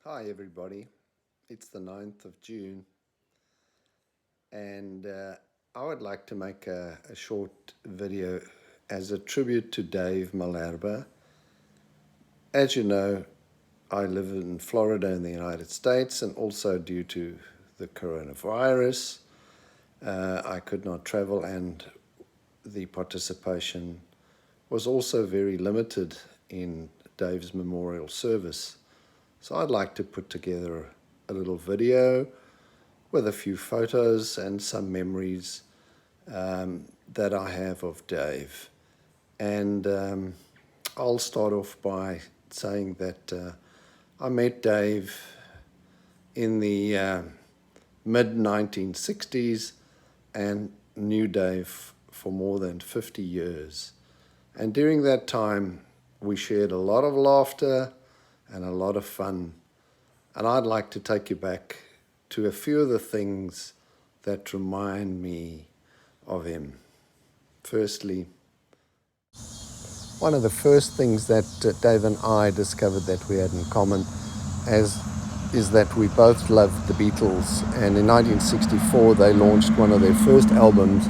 Hi everybody, it's the 9th of June and I would like to make a short video as a tribute to Dave Malherbe. As you know, I live in Florida in the United States, and also due to the coronavirus I could not travel, and the participation was also very limited in Dave's memorial service. So I'd like to put together a little video with a few photos and some memories that I have of Dave. And I'll start off by saying that I met Dave in the mid-1960s and knew Dave for more than 50 years. And during that time, we shared a lot of laughter and a lot of fun. And I'd like to take you back to a few of the things that remind me of him. Firstly, one of the first things that Dave and I discovered that we had in common is that we both loved the Beatles. And in 1964, they launched one of their first albums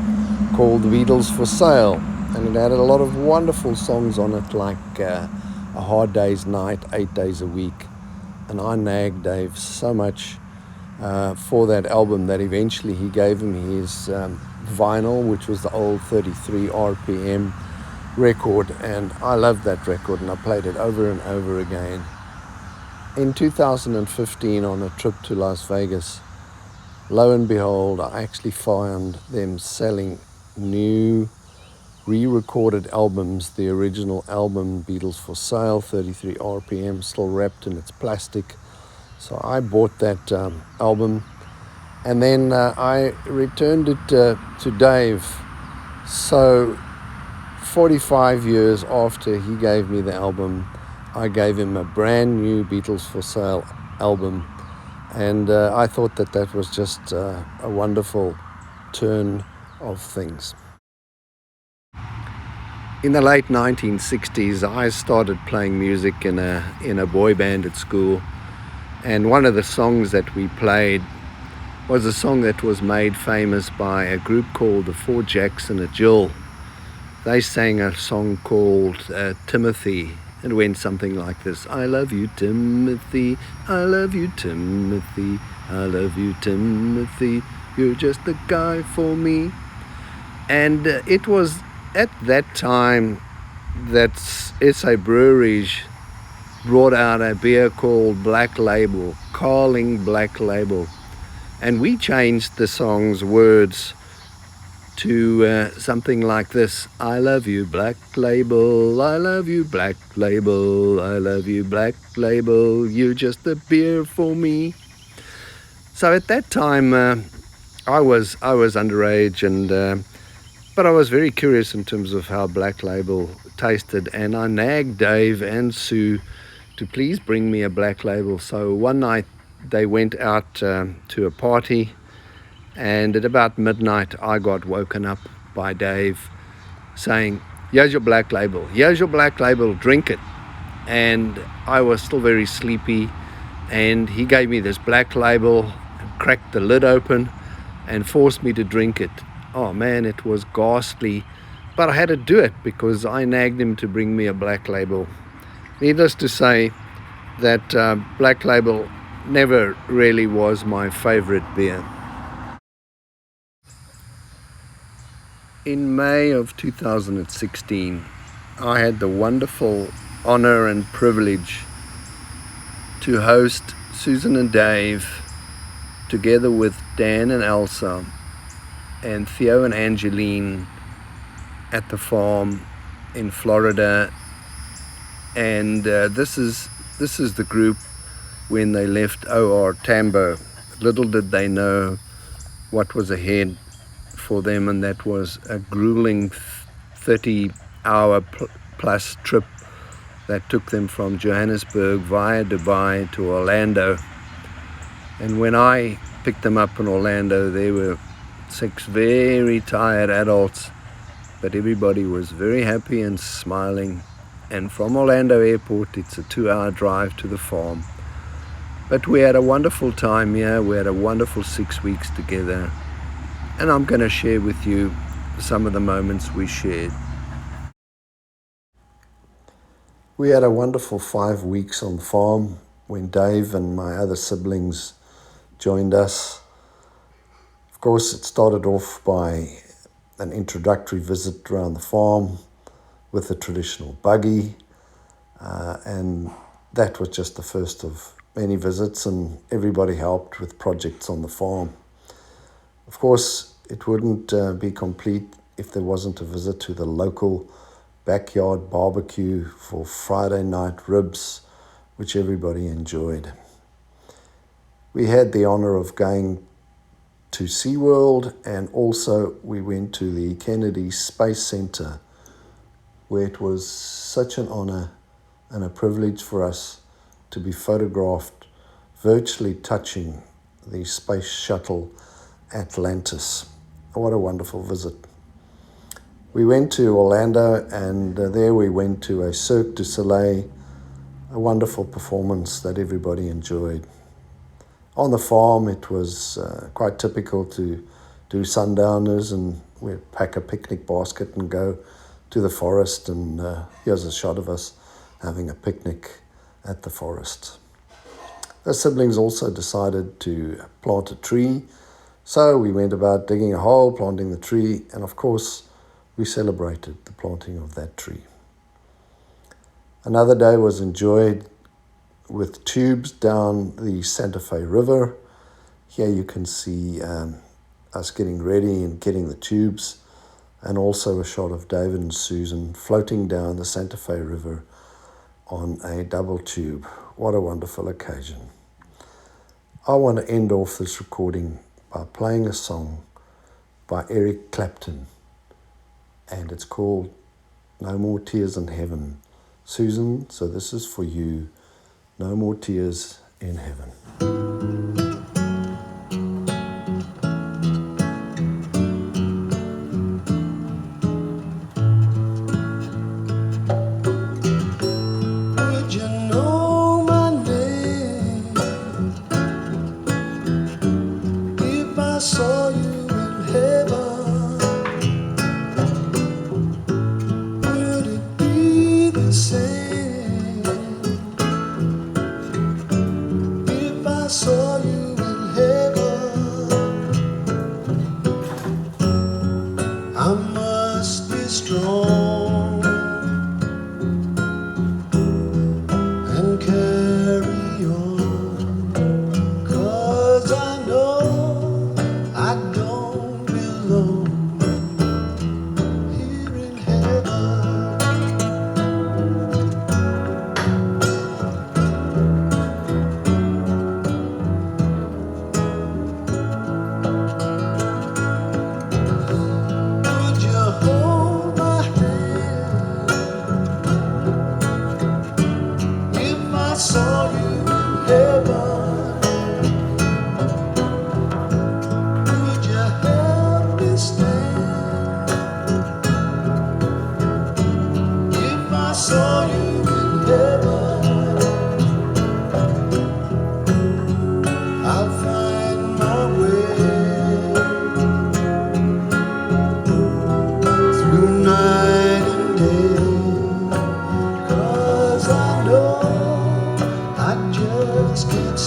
called The Beatles for Sale. And it had a lot of wonderful songs on it, like A Hard Day's Night, 8 Days a Week. And I nagged Dave so much for that album that eventually he gave him his vinyl, which was the old 33 RPM record. And I loved that record, and I played it over and over again. In 2015, on a trip to Las Vegas, lo and behold, I actually found them selling new re-recorded albums, the original album Beatles for Sale, 33 RPM, still wrapped in its plastic. So I bought that album, and then I returned it to Dave. So 45 years after he gave me the album, I gave him a brand new Beatles for Sale album, and I thought that that was just a wonderful turn of things. In the late 1960s, I started playing music in a boy band at school, and one of the songs that we played was a song that was made famous by a group called the Four Jacks and a Jill. They sang a song called Timothy. It went something like this: I love you, Timothy, I love you, Timothy, I love you, Timothy, you're just the guy for me. And it was at that time that S.A. Breweries brought out a beer called Black Label, Carling Black Label. And we changed the song's words to something like this: I love you, Black Label, I love you, Black Label, I love you, Black Label, you're just a beer for me. So at that time, I was underage, and but I was very curious in terms of how Black Label tasted, and I nagged Dave and Sue to please bring me a Black Label. So one night they went out to a party, and at about midnight I got woken up by Dave saying, here's your Black Label, here's your Black Label, drink it. And I was still very sleepy, and he gave me this Black Label, cracked the lid open and forced me to drink it. Oh man, it was ghastly, but I had to do it because I nagged him to bring me a Black Label. Needless to say that Black Label never really was my favorite beer. In May of 2016, I had the wonderful honor and privilege to host Susan and Dave, together with Dan and Elsa and Theo and Angeline, at the farm in Florida. And this is the group when they left OR Tambo. Little did they know what was ahead for them, and that was a grueling 30-hour plus trip that took them from Johannesburg via Dubai to Orlando. And when I picked them up in Orlando, they were 6 very tired adults, but everybody was very happy and smiling. And from Orlando Airport, it's a 2-hour drive to the farm. But we had a wonderful time here. We had a wonderful 6 weeks together. And I'm going to share with you some of the moments we shared. We had a wonderful 5 weeks on the farm when Dave and my other siblings joined us. Of course, it started off by an introductory visit around the farm with the traditional buggy, and that was just the first of many visits, and everybody helped with projects on the farm. Of course, it wouldn't be complete if there wasn't a visit to the local backyard barbecue for Friday night ribs, which everybody enjoyed. We had the honor of going to SeaWorld, and also we went to the Kennedy Space Center, where it was such an honor and a privilege for us to be photographed virtually touching the space shuttle Atlantis. What a wonderful visit. We went to Orlando, and there we went to a Cirque du Soleil, a wonderful performance that everybody enjoyed. On the farm, it was quite typical to do sundowners, and we'd pack a picnic basket and go to the forest, and here's a shot of us having a picnic at the forest. The siblings also decided to plant a tree, so we went about digging a hole, planting the tree, and of course, we celebrated the planting of that tree. Another day was enjoyed with tubes down the Santa Fe River. Here you can see us getting ready and getting the tubes, and also a shot of David and Susan floating down the Santa Fe River on a double tube. What a wonderful occasion. I want to end off this recording by playing a song by Eric Clapton, and it's called No More Tears in Heaven. Susan, so this is for you. No more tears in heaven. Would you know my name if I saw you in heaven? Would it be the same if I saw you in heaven? I must be strong and carry on, 'cause I know I don't belong here in heaven. Would you hold my hand if I saw you in heaven? Would you help me stand if I saw you in heaven? I'll find my way through night and day, 'cause I know I just can't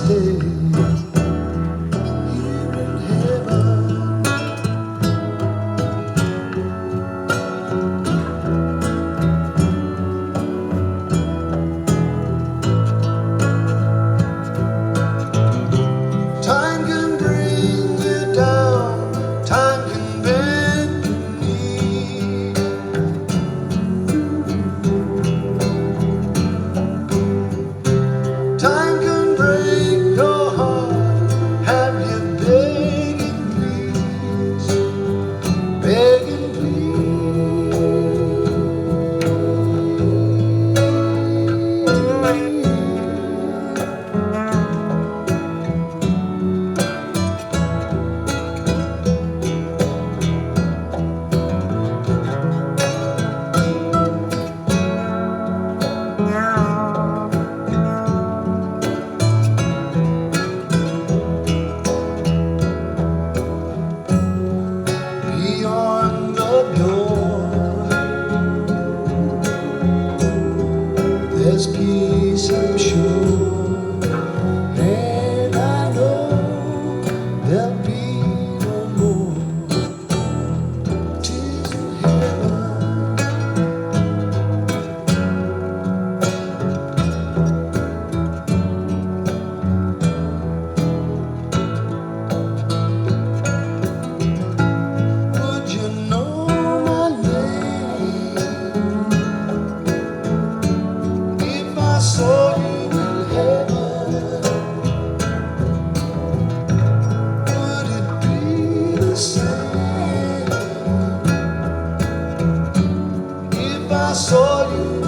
if I saw you